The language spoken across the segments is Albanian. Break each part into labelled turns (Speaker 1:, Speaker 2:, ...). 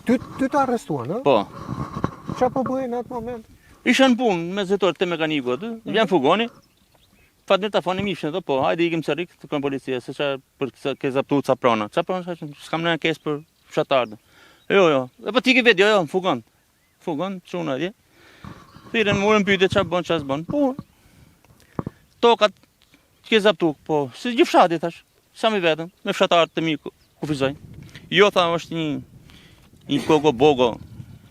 Speaker 1: Ty të arrestuan, ë?
Speaker 2: Po.
Speaker 1: Çfarë po bëjnë në atë moment?
Speaker 2: Isha në punë me zëtor të mekaniku aty, vjen fugoni. Fatmirë ta fani mishën ato, po, hajde ikim çarrik të kon policia, se çfarë për ke zaptuar ca prona. Ça prona, s'kam në ankesë për fshatarët. Jo. E po ti ke vetë, jo, fugon. Fugon çuna atje. Thirrën murën pyetje çfarë bën, çfarë s'bën. Po. Tokat ke zaptuar, po, si gjithë fshati thash. Sa më vetëm, me fshatarët të mi kufizojnë. Jo tha është një Koko Bogo,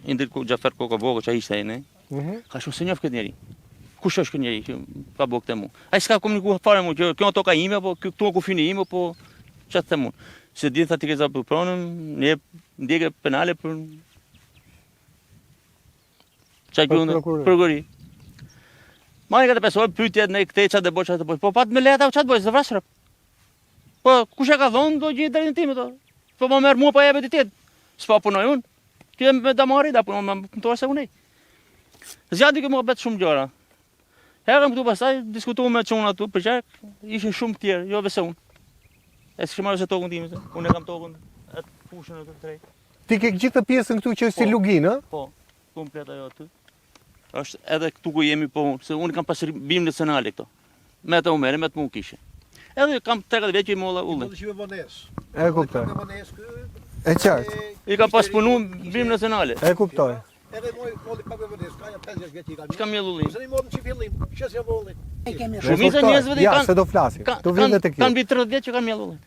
Speaker 2: ndër Xhafer Koko Bogo që ishte ai, ne. Ka shumë se njoh këtë njerëz. Kush është ky njeri që ka bëu këtë mua? Ai s'ka komunikuar fare mua, kjo toka ime apo këtu kufini im apo çfarë them unë. Se di tha ti ke zaptuar pronën, ne ndjekë penale për çaj gjuna prokurori. Mani ka të pesoj pyetje në këtë çfarë do bëj çfarë do bëj. Po pat me lehta çfarë do bëj, zë vrasrap. Po kush e ka thonë do gjej drejtin tim ato. Po më merr mua pa jepet i tjetër. S'pa punoj unë. Ti më da marrë da punon më punoj se unë. Zgjati që më bëhet shumë gjëra. Herëm këtu pastaj diskutuam me çuna këtu për çaj, ishin shumë të tjerë, jo vetëm unë. E s'kam marrë se tokën time, unë e kam tokën atë fushën atë drejt.
Speaker 1: Ti ke gjithë pjesën këtu që është si lugin, ë?
Speaker 2: Po, komplet ajo aty. Është edhe këtu ku jemi po, se unë kam pasur bimë nacionale këto. Me të umerë, me të mu kishe. Edhe kam 30 vjet që i molla ullën.
Speaker 1: E kuptoj. E qartë.
Speaker 2: I ka pas punu bimë nacionale.
Speaker 1: E kuptoj.
Speaker 3: Edhe molli pak me vëdes, ka 50 vjet i kanë.
Speaker 2: Çka mjell ulli?
Speaker 3: Se i morën çi fillim, çes ja molli.
Speaker 2: Shumica njerëzve
Speaker 1: Ja, se do flasim. Tu vjen te kjo.
Speaker 2: Kanë mbi 30 vjet që kanë mjell ullin.